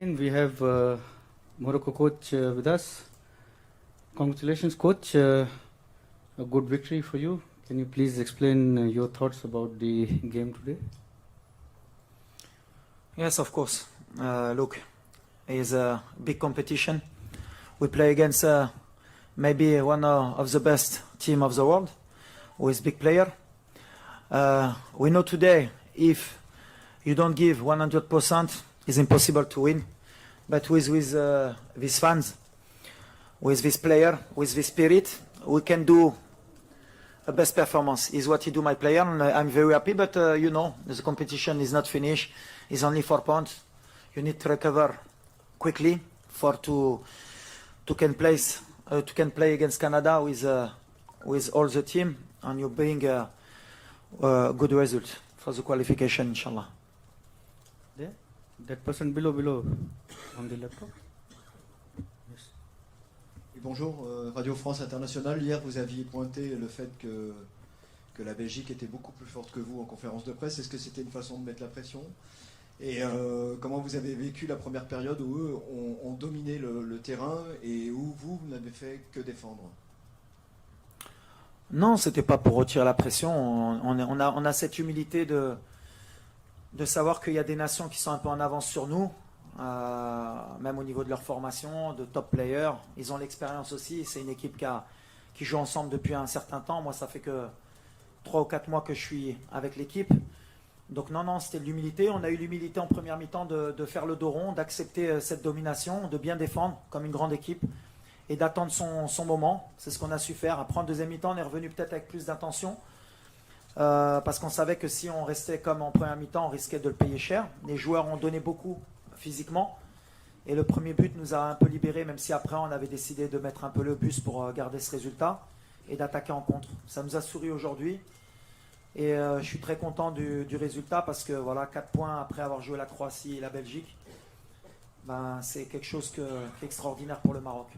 And we have Morocco coach with us. Congratulations, coach. A good victory for you. Can you please explain your thoughts about the game today? Yes, of course. Look, it's a big competition. We play against maybe one of the best team of the world, who is big player. We know today if you don't give 100%, it's impossible to win. But with these fans, with this player, with this spirit, we can do a best performance. Is what he do, my player, and I'm very happy. But you know, the competition is not finished. It's only 4 points. You need to recover quickly to can play against Canada with all the team, and you bring a good result for the qualification, inshallah. There, that person below on the laptop. Yes. Et bonjour, Radio France Internationale. Hier, vous aviez pointé le fait que la Belgique était beaucoup plus forte que vous en conférence de presse. Est-ce que c'était une façon de mettre la pression? Et comment vous avez vécu la première période où eux ont dominé le terrain et où vous n'avez fait que défendre? Non, c'était pas pour retirer la pression. On a cette humilité de savoir qu'il y a des nations qui sont un peu en avance sur nous, même au niveau de leur formation, de top players. Ils ont l'expérience aussi. C'est une équipe qui joue ensemble depuis un certain temps. Moi, ça fait que 3 ou 4 mois que je suis avec l'équipe. Donc non, c'était de l'humilité. On a eu l'humilité en première mi-temps de faire le dos rond, d'accepter cette domination, de bien défendre comme une grande équipe et d'attendre son moment. C'est ce qu'on a su faire. Après, en deuxième mi-temps, on est revenu peut-être avec plus d'intention parce qu'on savait que si on restait comme en première mi-temps, on risquait de le payer cher. Les joueurs ont donné beaucoup physiquement et le premier but nous a un peu libérés, même si après, on avait décidé de mettre un peu le bus pour garder ce résultat et d'attaquer en contre. Ça nous a souri aujourd'hui. Et je suis très content du résultat parce que voilà, 4 points après avoir joué la Croatie et la Belgique, ben, c'est quelque chose qui est extraordinaire pour le Maroc.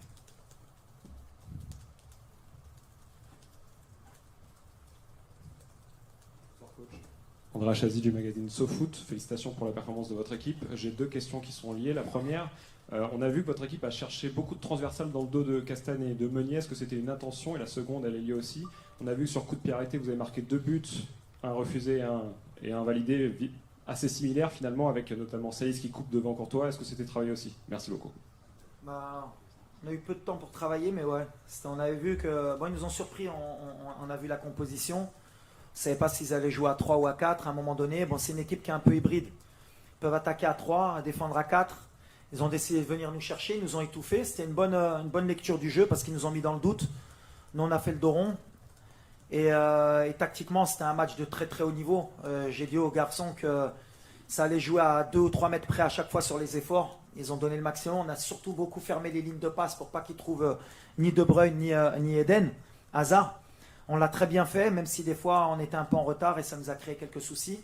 André Achazi du magazine SoFoot, félicitations pour la performance de votre équipe. J'ai 2 questions qui sont liées. La première, on a vu que votre équipe a cherché beaucoup de transversales dans le dos de Castagne et de Meunier. Est-ce que c'était une intention? Et la seconde, elle est liée aussi. On a vu que sur coup de pied arrêté, vous avez marqué 2 buts, un refusé et un validé, assez similaires finalement, avec notamment Saïs qui coupe devant Courtois. Est-ce que c'était travaillé aussi? Merci beaucoup. Bah, on a eu peu de temps pour travailler, mais ouais, on avait vu que bon, ils nous ont surpris. On a vu la composition. On ne savait pas s'ils allaient jouer à 3 ou à 4 à un moment donné. Bon, c'est une équipe qui est un peu hybride. Ils peuvent attaquer à 3, défendre à 4. Ils ont décidé de venir nous chercher, ils nous ont étouffés. C'était une bonne lecture du jeu parce qu'ils nous ont mis dans le doute. Nous, on a fait le dos rond. Et tactiquement, c'était un match de très très haut niveau. J'ai dit aux garçons que ça allait jouer à 2 ou 3 mètres près à chaque fois sur les efforts. Ils ont donné le maximum. On a surtout beaucoup fermé les lignes de passe pour pas qu'ils trouvent ni De Bruyne ni Eden Hazard. On l'a très bien fait, même si des fois on était un peu en retard et ça nous a créé quelques soucis.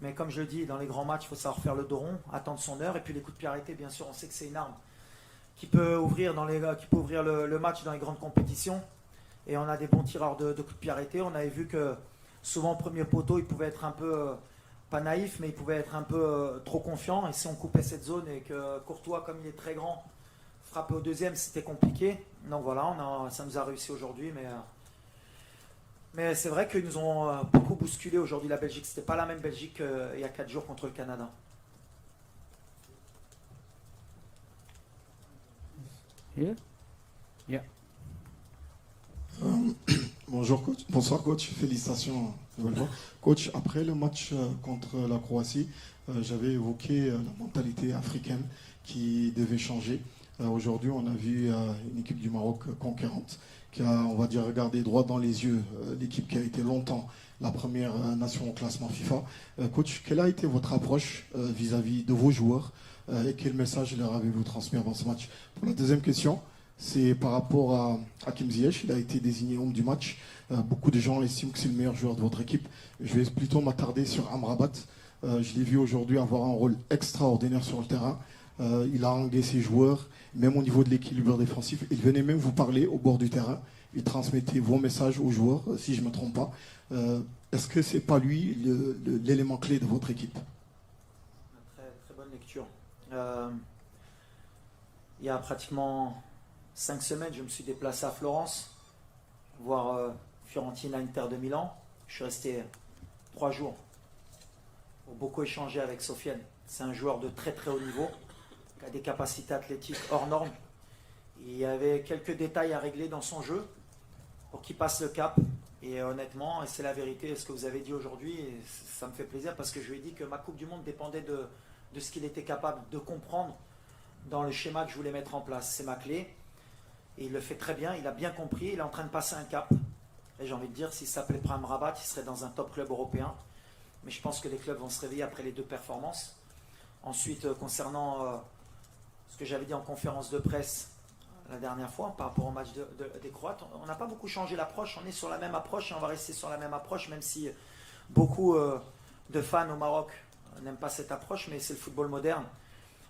Mais comme je le dis, dans les grands matchs, il faut savoir faire le dos rond, attendre son heure. Et puis les coups de pied arrêtés, bien sûr, on sait que c'est une arme qui peut ouvrir le match dans les grandes compétitions. Et on a des bons tireurs de coups de pied arrêtés. On avait vu que souvent au premier poteau, il pouvait être un peu, pas naïf, mais il pouvait être un peu trop confiant. Et si on coupait cette zone et que Courtois, comme il est très grand, frappait au deuxième, c'était compliqué. Donc voilà, ça nous a réussi aujourd'hui. Mais c'est vrai qu'ils nous ont beaucoup bousculé aujourd'hui, la Belgique. C'était pas la même Belgique il y a 4 jours contre le Canada. Yeah. Bonjour coach, bonsoir coach, félicitations nouvelle fois. Coach, après le match contre la Croatie, j'avais évoqué la mentalité africaine qui devait changer. Aujourd'hui, on a vu une équipe du Maroc conquérante qui a, on va dire, regardé droit dans les yeux l'équipe qui a été longtemps la première nation au classement FIFA. Coach, quelle a été votre approche vis-à-vis de vos joueurs et quel message leur avez-vous transmis avant ce match? Pour la deuxième question, c'est par rapport à Hakim Ziyech. Il a été désigné homme du match. Beaucoup de gens estiment que c'est le meilleur joueur de votre équipe. Je vais plutôt m'attarder sur Amrabat. Je l'ai vu aujourd'hui avoir un rôle extraordinaire sur le terrain. Il a harangué ses joueurs, même au niveau de l'équilibre défensif. Il venait même vous parler au bord du terrain. Il transmettait vos messages aux joueurs, si je ne me trompe pas. Est-ce que ce n'est pas lui l'élément clé de votre équipe? Très, très bonne lecture. il y a pratiquement 5 semaines, je me suis déplacé à Florence, voir Fiorentina Inter de Milan. Je suis resté 3 jours pour beaucoup échanger avec Sofiane. C'est un joueur de très très haut niveau, qui a des capacités athlétiques hors normes. Il y avait quelques détails à régler dans son jeu pour qu'il passe le cap. Et honnêtement, et c'est la vérité, ce que vous avez dit aujourd'hui, et ça me fait plaisir parce que je lui ai dit que ma Coupe du Monde dépendait de ce qu'il était capable de comprendre dans le schéma que je voulais mettre en place. C'est ma clé. Et il le fait très bien, il a bien compris, il est en train de passer un cap. Et j'ai envie de dire, s'il s'appelait Prime Rabat, il serait dans un top club européen. Mais je pense que les clubs vont se réveiller après les 2 performances. Ensuite, concernant ce que j'avais dit en conférence de presse la dernière fois par rapport au match des Croates, on n'a pas beaucoup changé l'approche, on est sur la même approche et on va rester sur la même approche, même si beaucoup de fans au Maroc n'aiment pas cette approche, mais c'est le football moderne.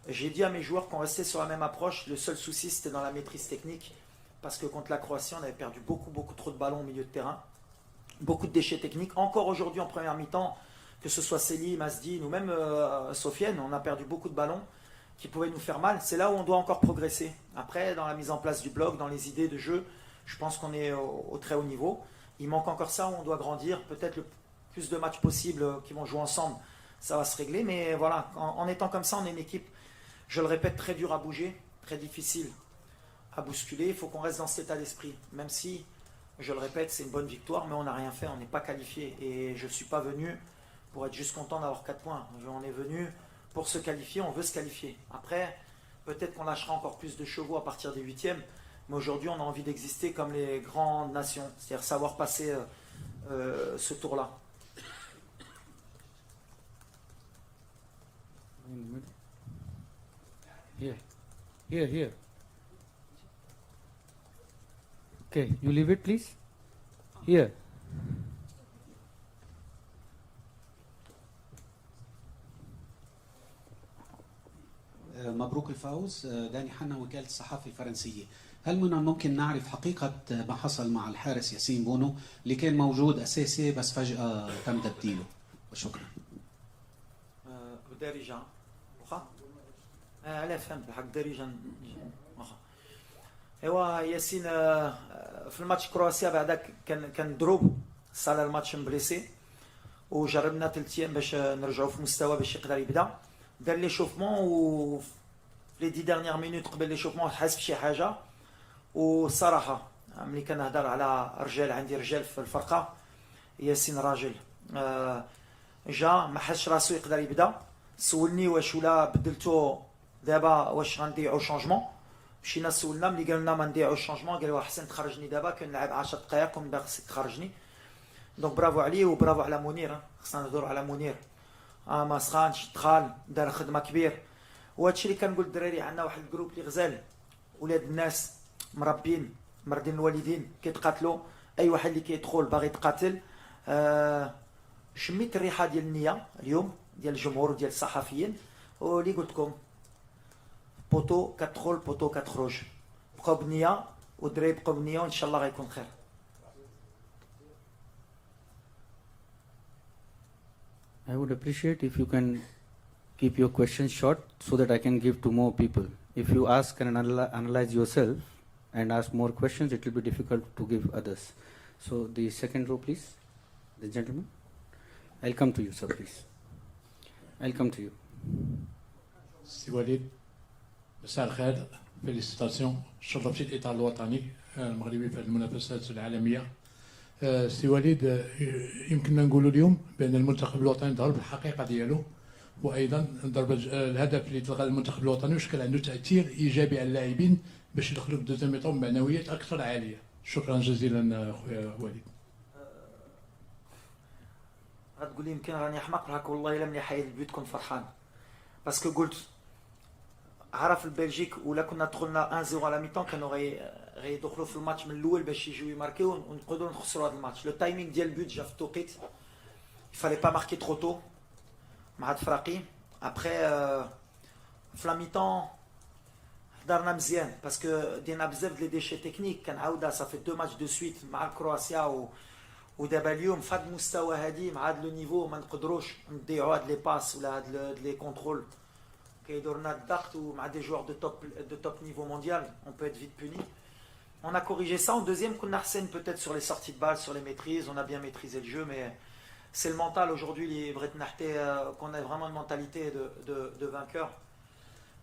J'ai dit à mes joueurs qu'on restait sur la même approche, le seul souci c'était dans la maîtrise technique, parce que contre la Croatie on avait perdu beaucoup trop de ballons au milieu de terrain, beaucoup de déchets techniques, encore aujourd'hui en première mi-temps, que ce soit Selim, Asdin ou même Sofiane, on a perdu beaucoup de ballons qui pouvaient nous faire mal. C'est là où on doit encore progresser. Après, dans la mise en place du bloc, dans les idées de jeu, je pense qu'on est au très haut niveau. Il manque encore ça où on doit grandir. Peut-être le plus de matchs possibles qui vont jouer ensemble, ça va se régler. Mais voilà, en étant comme ça, on est une équipe, je le répète, très dure à bouger, très difficile à bousculer. Il faut qu'on reste dans cet état d'esprit. Même si, je le répète, c'est une bonne victoire, mais on n'a rien fait, on n'est pas qualifié. Et je ne suis pas venu pour être juste content d'avoir 4 points. On est venu pour se qualifier, on veut se qualifier. Après, peut-être qu'on lâchera encore plus de chevaux à partir des 8e, mais aujourd'hui on a envie d'exister comme les grandes nations, c'est-à-dire savoir passer ce tour-là. Here. Okay, you leave it please. Here. مبروك الفوز. داني حنا وكالة الصحافة الفرنسية، هل من الممكن نعرف حقيقة ما حصل مع الحارس ياسين بونو اللي كان موجود أساسي بس فجأة تم تبديله؟ وشكرا. بدارجة على فهمت بالحق دارجة. ايوا ياسين في الماتش كرواتيا بعدك كان دروب صار الماتش مبليسي وجربنا 3 ايام باش نرجعوا في مستوى باش يقدر يبدا. دار ليشوفمون و في لي 10 ديرنيير مينوت قبل ليشوفمون حس بشي حاجه. والصراحه ملي كنهضر على رجال، عندي رجال في الفرقه، ياسين راجل جا ما حسش راسو يقدر يبدا. سولني واش ولا بدلتو دابا واش غنديعو شونجمون. مشينا سولنا، ملي قالنا ما نديعوش شونجمون قال احسن تخرجني دابا كنلعب 10 دقائق ومن بعد خصك تخرجني. دونك برافو عليه وبرافو على منير. خصنا نهضروا على منير، ما سخانش، دخل دار خدمه كبير. وهادشي اللي كنقول الدراري، عندنا واحد الجروب اللي غزال، ولاد الناس مربين مردين الوالدين كيتقاتلوا. اي واحد اللي كيدخل باغي يتقاتل. شميت الريحه ديال النيه اليوم ديال الجمهور وديال الصحفيين، واللي قلت لكم بوتو كتدخل بوتو كتخرج. بقاو بنيه والدراري بقاو بنيه وان شاء الله غيكون خير. I would appreciate if you can keep your questions short so that I can give to more people. If you ask and analyze yourself and ask more questions, it will be difficult to give others. So the second row, please. The gentleman. I'll come to you, sir, please. I'll come to you. سي وليد، مساء الخير. فيليسيتاسيون، شرفتي الاطار الوطني المغربي في المنافسات العالميه. سي وليد، يمكننا نقولوا اليوم بان المنتخب الوطني ظهر بالحقيقه ديالو، وايضا الهدف اللي تلقى المنتخب الوطني وشكل عنده تاثير ايجابي على اللاعبين باش يدخلوا في دوزيام ميطون بمعنويات اكثر عاليه. شكرا جزيلا خويا وليد. غتقول لي يمكن راني احمق بحالك، والله الا ملي حيد البيوت كنت فرحان، باسكو قلت عرف البلجيك ولا كنا دخلنا 1-0 على ميطون كانوا غيدخلوا في الماتش من الاول باش يجيو يماركيو ونقدروا نخسروا هذا الماتش. لو تايمينغ ديال البيوت جا في التوقيت، يفالي با ماركي ترو تو مع هاد فراقي. ابخي في لا ميطون حضرنا مزيان باسكو دينا بزاف لي ديشي تكنيك. كنعاودها صافي 2 ماتش دو سويت مع كرواتيا ودابا اليوم في هذا المستوى هادي مع هذا لو نيفو ما نقدروش نضيعوا هاد لي باس ولا هاد لي كونترول كيدورنا الضغط ومع des joueurs de top niveau mondial, on peut être vite puni. On a corrigé ça. En deuxième, qu'on arsène peut-être sur les sorties de balles, sur les maîtrises. On a bien maîtrisé le jeu, mais c'est le mental aujourd'hui, qu'on a vraiment une mentalité de vainqueur.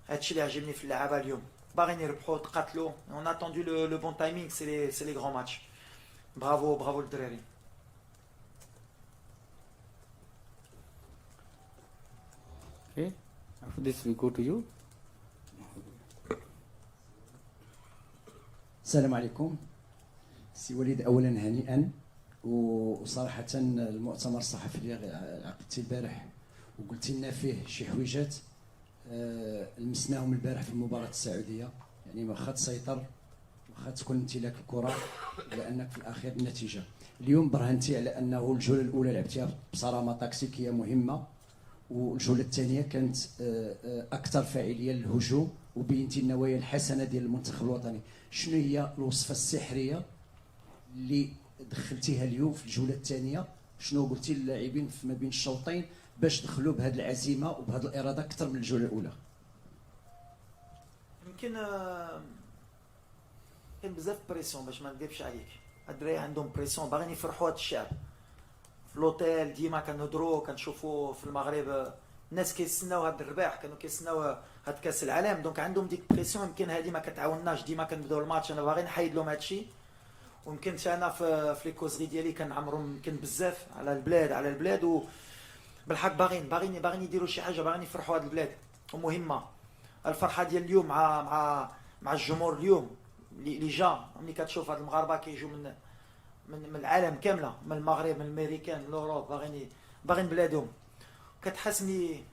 هادشي اللي عجبني في اللعابه اليوم. باغيين يربحوا تقاتلوا. On a attendu le bon timing, c'est les grands matchs. Bravo الدراري. Okay. After this, we go to you. السلام عليكم. سي وليد، اولا هنيئا، وصراحه المؤتمر الصحفي اللي عقدتي البارح وقلتي لنا فيه شي حويجات لمسناهم البارح في المباراه السعوديه، يعني واخا تسيطر واخا تكون امتلاك الكره، لانك في الاخير النتيجه. اليوم برهنتي على انه الجوله الاولى لعبتيها بصرامه تكتيكيه مهمه، والجوله الثانيه كانت اكثر فاعليه للهجوم، وبينتي النوايا الحسنه ديال المنتخب الوطني. شنو هي الوصفه السحريه اللي دخلتيها اليوم في الجوله الثانيه؟ شنو قلتي للاعبين ما بين الشوطين باش دخلوا بهذه العزيمه وبهذه الاراده اكثر من الجوله الاولى؟ يمكن كاين بزاف بريسيون باش ما نكذبش عليك. الدراري عندهم بريسيون، باغيين يفرحوا هذا الشعب. في لوتيل ديما كنهضروا كنشوفوا في المغرب الناس كيستناو هذا الرباح، كانوا كيستناو هذا كاس العالم، دونك عندهم ديك بريسيون. يمكن هذه ما كتعاونناش، ديما كنبداو الماتش انا باغي نحيد لهم هذا الشيء. ويمكن انا في لي كوزري ديالي كنعمرهم يمكن بزاف على البلاد وبالحق باغيين يديروا شي حاجه، باغيين يفرحوا هذا البلاد. ومهمه الفرحه ديال اليوم مع الجمهور اليوم اللي جا. ملي كتشوف هاد المغاربه كيجوا من العالم كامله، من المغرب، من الامريكان، من اوروب، باغيين بلادهم. كتحس ملي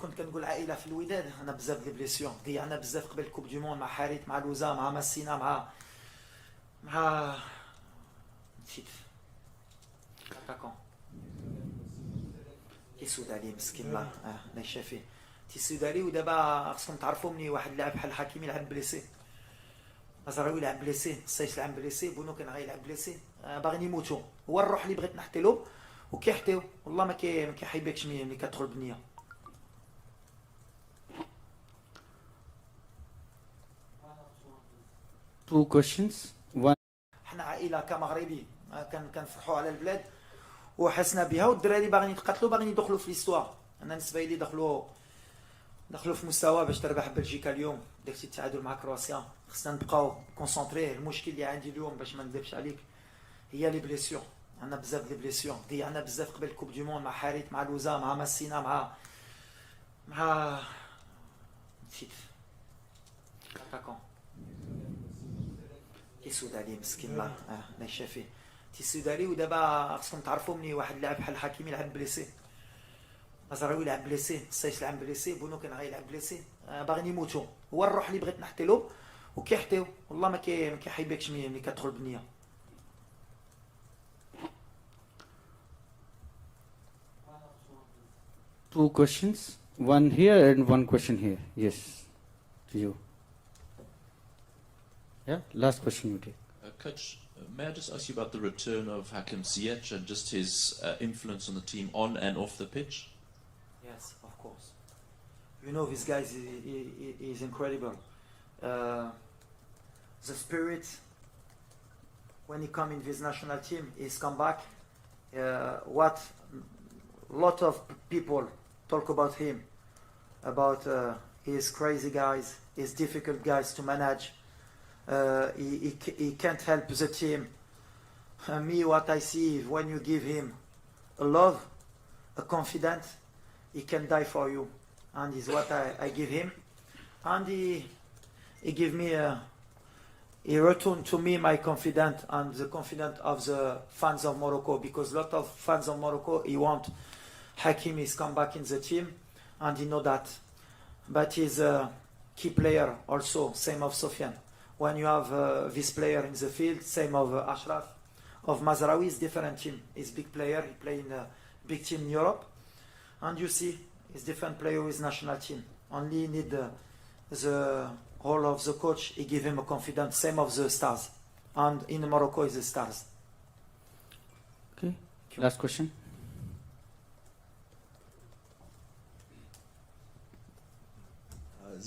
كنت كنقول عائله في الوداد، انا بزاف ديال بليسيون ضيعنا بزاف قبل الكوب دي مون، مع حارث، مع لوزا، مع ماسينا، مع نسيت اتاكون تيسود عليه مسكين. الله يشافيه، تيسود عليه. ودابا خصكم تعرفوا مني واحد اللاعب بحال حكيمي لعب بليسي، مزراوي لعب بليسي، السيس لعب بليسي، بونو كان غيلعب بليسي. باغيين يموتوا. هو الروح اللي بغيت نحطي له وكيحتيو، والله ما كيحيبكش ملي كتدخل بالنيه. Two questions. One. حنا عائله كمغربي كنفرحوا على البلاد وحسنا بها، والدراري باغيين يتقاتلوا، باغيين يدخلوا في ليستوار. انا بالنسبه لي دخلوا في مستوى باش تربح بلجيكا اليوم. داكشي التعادل مع كرواتيا، خصنا نبقاو كونسونطري. المشكل اللي عندي اليوم باش ما نكذبش عليك هي لي بليسيون. عندنا بزاف ديال بليسيون، ضيعنا بزاف قبل الكوب دي مون، مع حارث، مع لوزا، مع ماسينا، مع نسيت اتاكون تيسود عليه مسكين. الله يشافيه، تيسود عليه. ودابا خصكم تعرفوا مني واحد اللاعب بحال حكيمي لعب بليسي، مزراوي لعب بليسي، السيس لعب بليسي، بونو كان غيلعب بليسي. باغيين يموتوا. هو الروح اللي بغيت نحطي له وكيحتيو، والله ما كيحيبكش ملي كتدخل بالنيه. Two questions. One here and one question here. Yes, to you. Yeah, last question you take. Coach, may I just ask you about the return of Hakim Ziyech and just his influence on the team on and off the pitch? Yes, of course. You know, this guy is incredible. The spirit when he come in this national team, he's come back. What a lot of people talk about him, about his crazy guys, his difficult guys to manage. He can't help the team. Me, what I see, when you give him a love, a confidence, he can die for you. And is what I give him. And he give me he returned to me my confidence and the confidence of the fans of Morocco, because a lot of fans of Morocco, he want Hakim is come back in the team, and he know that. But he's a key player also, same of Sofiane. When you have this player in the field, same of Ashraf, of Mazraoui, is different team. He's big player, he play in a big team in Europe. And you see, he's different player with national team. Only need the whole of the coach, he give him a confidence, same of the stars. And in Morocco is the stars. Okay. Last question.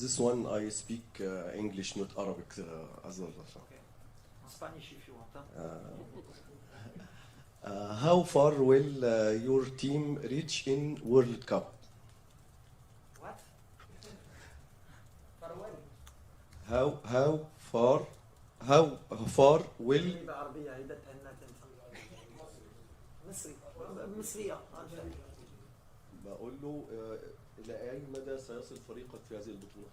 This one I speak English, not Arabic. As well. Spanish if you want. Huh? How far will your team reach in World Cup? What? Farewell. How far will بعربية هيدا تهنات انت. مصري. مصرية. بقول له إلى أي مدى سيصل فريقك في هذه البطولة؟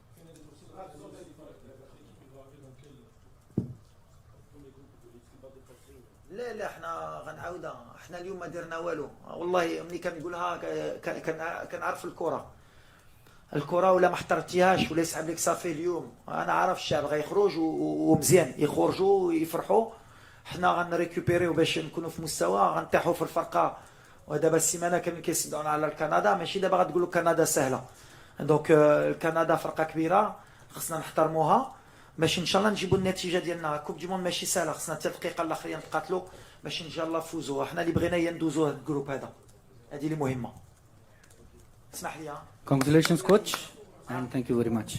لا احنا غنعاودها. احنا اليوم ما درنا والو والله. ملي كان يقولها كان عارف الكره ولا ما احترتيهاش ولا يسحب لك صافي. اليوم انا عارف الشعب غيخرج ومزيان يخرجوا ويفرحوا. حنا غنريكوبيريو باش نكونوا في مستوى غنطيحوا في الفرقه. ودابا السيمانه كامل كيصدعونا على الكندا. ماشي دابا غتقولوا كندا سهله. دونك الكندا فرقه كبيره خصنا نحترموها باش ان شاء الله نجيبوا النتيجه ديالنا. كوب دي موند ماشي سهله. خصنا حتى الدقيقه الاخرين نتقاتلوا باش ان شاء الله نفوزوا. احنا اللي بغينا هي ندوزوا هذا الجروب هذا. هذه اللي مهمه. اسمح لي. Congratulations, coach, and thank you very much.